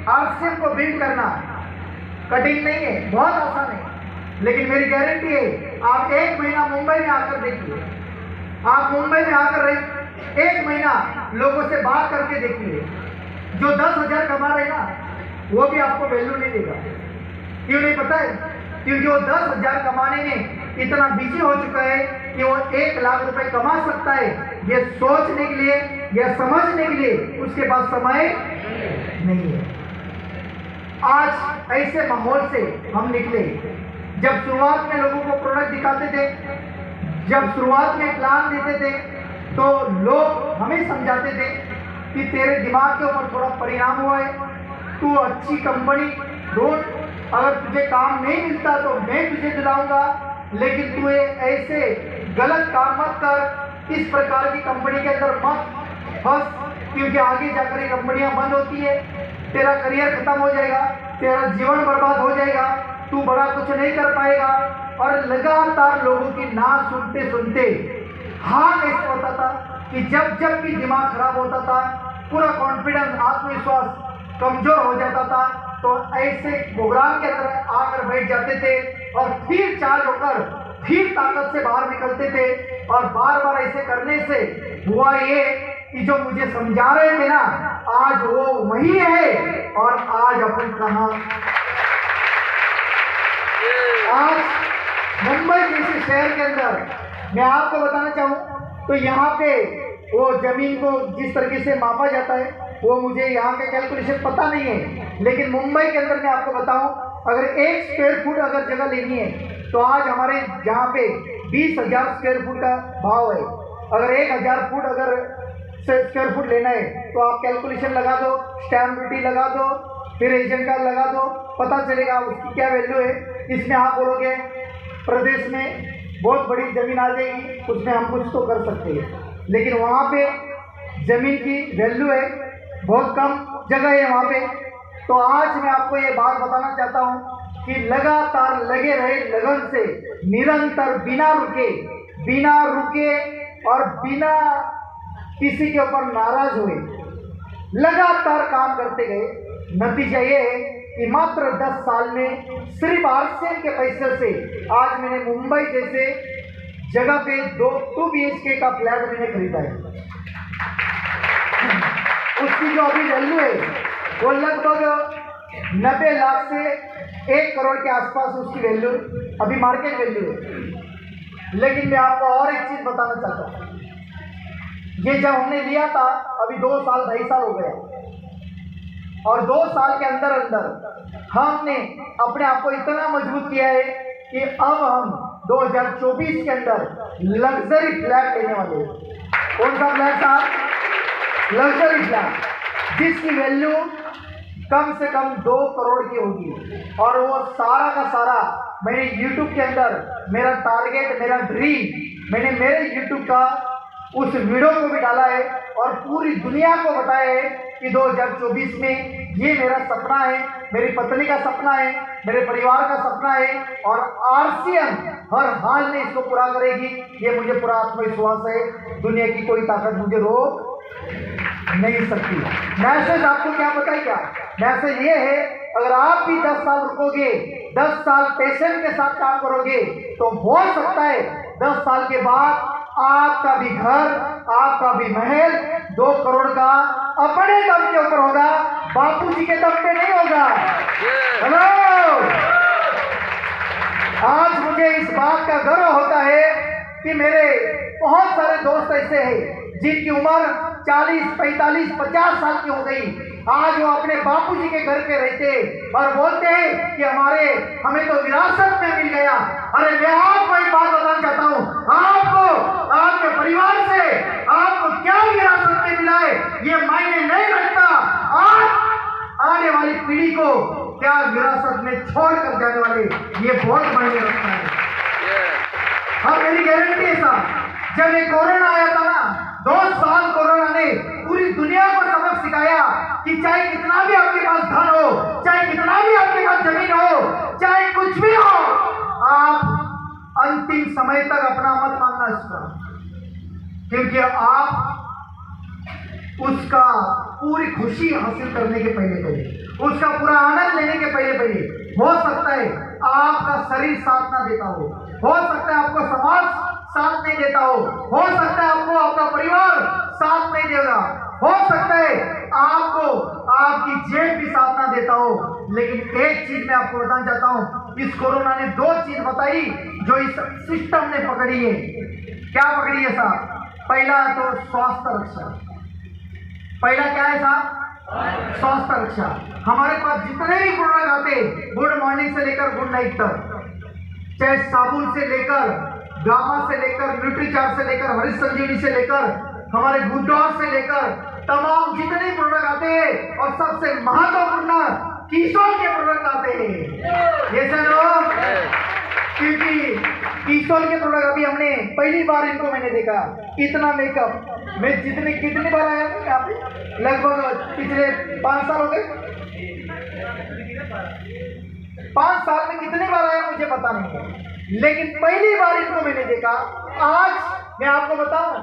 RCM को build करना कठिन नहीं है, बहुत आसान है। लेकिन मेरी गारंटी है, आप 1 महीना मुंबई में आकर देखिए, आप मुंबई में आकर 1 महीना लोगों से बात करके देखिए, जो 10,000 कमा रहे ना वो भी आपको वैल्यू नहीं देगा। क्यों नहीं पता है? क्योंकि वो 10,000 कमाने में इतना बिजी हो चुका है कि वो 1 लाख रुपए कमा सकता है, ये सोचने के लिए या समझने के लिए उसके पास समय नहीं है। आज ऐसे माहौल से हम निकले, जब शुरुआत में लोगों को प्रोडक्ट दिखाते थे, जब शुरुआत में प्लान देते थे, तो लोग हमें समझाते थे कि तेरे दिमाग के ऊपर थोड़ा परिणाम हुआ है, तू अच्छी कंपनी ढूंढ, अगर तुझे काम नहीं मिलता तो मैं तुझे दिलाऊंगा, लेकिन तू ऐसे गलत काम मत कर, इस प्रकार की कंपनी के अंदर मत फंस, क्योंकि आगे जाकर ये कंपनियां बंद होती है, तेरा करियर खत्म हो जाएगा, तेरा जीवन बर्बाद हो जाएगा, तू बड़ा कुछ नहीं कर पाएगा। और लगातार लोगों की ना सुनते सुनते हार ऐसा होता था कि जब जब भी दिमाग खराब होता था, पूरा कॉन्फिडेंस, आत्मविश्वास कमजोर हो जाता था, तो ऐसे प्रोग्राम के अंदर आकर बैठ जाते थे और फिर चार्ज होकर फिर ताकत से बाहर निकलते थे। और बार बार ऐसे करने से हुआ ये कि जो मुझे समझा रहे थे ना, आज वो वही है और आज अपन कहाँ। आज मुंबई जैसे शहर के अंदर मैं आपको बताना चाहूँ तो यहाँ पे वो जमीन को जिस तरीके से मापा जाता है वो मुझे यहाँ के कैलकुलेशन पता नहीं है, लेकिन मुंबई के अंदर मैं आपको बताऊं, अगर 1 स्क्वायर फुट अगर जगह लेनी है तो आज हमारे यहाँ पे 20,000 स्क्वायर फुट का भाव है। अगर 1,000 फुट अगर स्क्वायर फुट लेना है तो आप कैलकुलेशन लगा दो, स्टैम्प ड्यूटी लगा दो, फिर एजेंट कार्ड लगा दो, पता चलेगा उसकी क्या वैल्यू है। इसमें आप बोलोगे प्रदेश में बहुत बड़ी जमीन आ जाएगी, उसमें हम कुछ तो कर सकते हैं, लेकिन वहाँ पे जमीन की वैल्यू है, बहुत कम जगह है वहाँ पे। तो आज मैं आपको ये बात बताना चाहता हूँ कि लगातार लगे रहे लगन से, निरंतर बिना रुके और बिना किसी के ऊपर नाराज हुए लगातार काम करते गए। नतीजा ये है कि मात्र 10 साल में सिर्फ आरसीएम के पैसे से आज मैंने मुंबई जैसे जगह पे 2 BHK का फ्लैट मैंने खरीदा है। उसकी जो अभी वैल्यू है वो लगभग 90 लाख से 1 करोड़ के आसपास उसकी वैल्यू अभी मार्केट वैल्यू है। लेकिन मैं आपको और एक चीज बताना चाहता हूँ, ये जब हमने लिया था अभी 2 साल 2.5 साल हो गया, और 2 साल के अंदर अंदर हमने अपने आप को इतना मजबूत किया है कि अब हम 2024 के अंदर लग्जरी फ्लैट लेने वाले हैं। कौन सा फ्लैट साहब? लग्जरी फ्लैट, जिसकी वैल्यू कम से कम 2 करोड़ की होगी। और वो सारा का सारा मैंने YouTube के अंदर मेरा टारगेट, मेरा ड्रीम, मैंने मेरे YouTube का उस वीडियो को भी डाला है और पूरी दुनिया को बताया है कि 2024 में ये मेरा सपना है, मेरी पत्नी का सपना है, मेरे परिवार का सपना है, और आरसीएम हर हाल में इसको पूरा करेगी। ये मुझे पूरा आत्मविश्वास है, दुनिया की कोई ताकत मुझे रोक नहीं सकती। मैसेज आपको क्या पता है? क्या मैसेज ये है, अगर आप भी 10 साल रुकोगे, 10 साल पेशेंट के साथ काम करोगे, तो हो सकता है 10 साल के बाद आपका भी घर, आपका भी महल 2 करोड़ का अपने दम के ऊपर होगा, बापूजी के दम पे नहीं होगा। हेलो, आज मुझे इस बात का गर्व होता है कि मेरे बहुत सारे दोस्त ऐसे हैं जिनकी उम्र 40, 45, 50 साल की हो गई। आज वो अपने बापूजी के घर पे रहते और बोलते हैं कि हमें तो विरासत में मिल गया। अरे मैं आपको एक बात बताना चाहता हूँ, आपको आपके परिवार से आपको क्या विरासत में मिला है ये मायने नहीं रखता, आप आने वाली पीढ़ी को क्या विरासत में छोड़ कर जाने वाले, ये बहुत मायने रखता है। हाँ, मेरी गारंटी है साहब, जब ये कोरोना आया था ना, 2 साल कोरोना ने पूरी दुनिया को सबक सिखाया कि चाहे कितना भी आपके पास धन हो, चाहे कितना भी आपके पास जमीन हो, चाहे कुछ भी हो, आप अंतिम समय तक अपना मत मानना इसका, क्योंकि आप उसका पूरी खुशी हासिल करने के पहले, उसका पूरा आनंद लेने के पहले हो सकता है आपका शरीर साथ ना देता हो सकता है आपको समाज साथ नहीं देता हो सकता है आपको आपका परिवार साथ नहीं देगा, हो सकता है आपको आपकी जेब भी साथ ना देता हो, लेकिन एक चीज मैं आपको बताना चाहता हूं, इस कोरोना ने दो चीज बताई जो इस सिस्टम ने पकड़ी है। क्या पकड़ी है साहब? पहला तो स्वास्थ्य रक्षा। पहला क्या है साहब? स्वास्थ्य रक्षा। हमारे पास जितने भी प्रोडक्ट आते, गुड मॉर्निंग से लेकर गुड नाइट तक, चाहे साबुन से लेकर, गामा से लेकर, न्यूट्रीचार्ज से लेकर, हरीश संजीवनी से लेकर, हमारे गुडडॉस से लेकर, तमाम जितने प्रोडक्ट आते हैं, और सबसे महत्वपूर्ण किशोर के प्रोडक्ट आते हैं। ये लोग, क्योंकि किशोर के प्रोडक्ट अभी हमने पहली बार इनको मैंने देखा, इतना मेकअप मैं कितनी बार आया हूँ यहाँ पे, लगभग पिछले 5 साल हो गए। 5 साल में कितनी बार आया मुझे पता नहीं है, लेकिन पहली बार इनको मैंने देखा। आज मैं आपको बताऊं,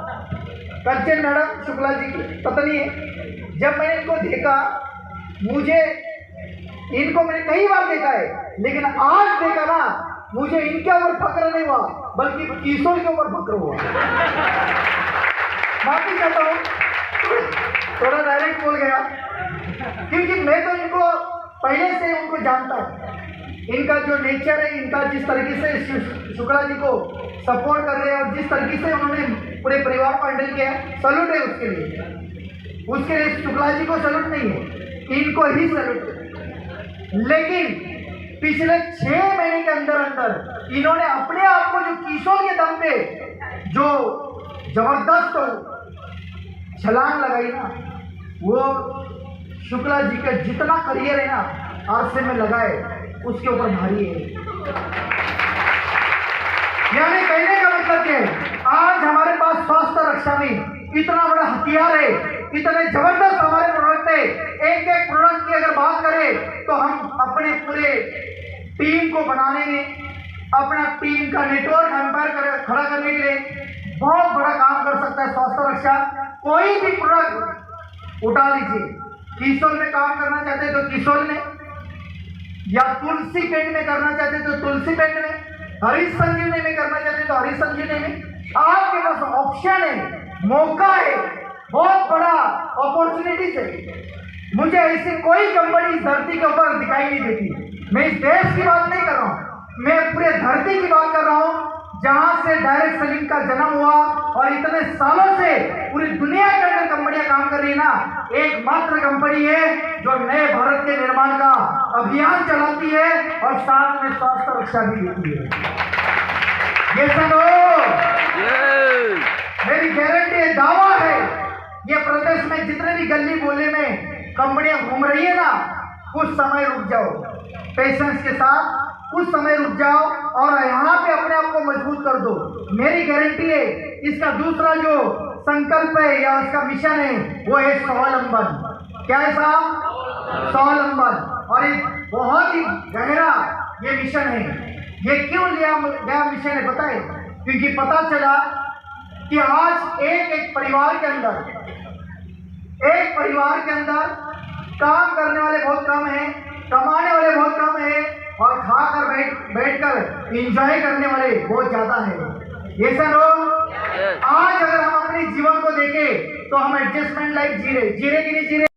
कंचन मैडम शुक्ला जी की पत्नी है, जब मैंने इनको देखा, इनको मैंने कई बार देखा है, लेकिन आज देखा ना, मुझे इनके ऊपर फक्र नहीं हुआ, बल्कि किशोर के ऊपर फक्र हुआ। माफी चाहता हूँ, थोड़ा डायरेक्ट बोल गया, क्योंकि मैं तो इनको पहले से उनको जानता हूँ। इनका जो नेचर है, इनका जिस तरीके से शुक्ला जी को सपोर्ट कर रहे हैं और जिस तरीके से उन्होंने पूरे परिवार को हैंडल किया, सैल्यूट है उसके लिए शुक्ला जी को सैल्यूट नहीं है, इनको ही सैल्यूट है। लेकिन पिछले 6 महीने के अंदर इन्होंने अपने आप को जो किशोर के दम पे जो जबरदस्त छलांग लगाई ना, वो शुक्ला जी का जितना करियर है ना आज से में लगाए, उसके ऊपर भारी है। यानी कहने का मतलब क्या है, आज हमारे पास स्वास्थ्य रक्षा में इतना बड़ा हथियार है, इतने जबरदस्त हमारे प्रोडक्ट है। एक प्रोडक्ट की अगर बात करें तो हम अपने पूरे टीम को बनाने में, अपना टीम का नेटवर्क खड़ा करने के लिए बहुत बड़ा काम कर सकता है स्वास्थ्य रक्षा। कोई भी प्रोडक्ट उठा लीजिए, किशोर में काम करना चाहते तो किशोर में, या तुलसी पेंट में करना चाहते तो तुलसी पेंट में, हरीश संजीवनी में करना चाहते तो हरीश संजीवनी में, आपके पास ऑप्शन है, मौका है, बहुत बड़ा अपॉर्चुनिटीज है। मुझे ऐसी कोई कंपनी इस धरती के ऊपर दिखाई नहीं देती। मैं इस देश की बात नहीं कर रहा हूँ, मैं पूरे धरती की बात कर रहा हूँ, जहां से डायरेक्ट सेलिंग का जन्म हुआ और इतने सालों से पूरी दुनिया के अंदर कंपनियां काम कर रही है ना, एकमात्र कंपनी है जो नए भारत के निर्माण का अभियान चलाती है और साथ में स्वास्थ्य रक्षा भी देती है। ये सुनो, मेरी गारंटी है, दावा है, ये प्रदेश में जितने भी गली बोले में कंपनियां घूम रही है ना, कुछ समय रुक जाओ, पेशेंस के साथ कुछ समय रुक जाओ और यहाँ पे अपने आप को मजबूत कर दो। मेरी गारंटी है, इसका दूसरा जो संकल्प है या उसका मिशन है वो है स्वावलंबन। क्या है साहब? स्वावलंबन। और एक बहुत ही गहरा ये मिशन है। ये क्यों लिया गया मिशन है बताए? क्योंकि पता चला कि आज एक परिवार के अंदर काम करने वाले बहुत कम हैं, कमाने वाले बहुत कम हैं और खाकर बैठकर एंजॉय करने वाले बहुत ज्यादा है। ये सर लोग आज अगर हम अपने जीवन को देखें तो हम एडजस्टमेंट लाइफ जी रहे कि नहीं जी रहे?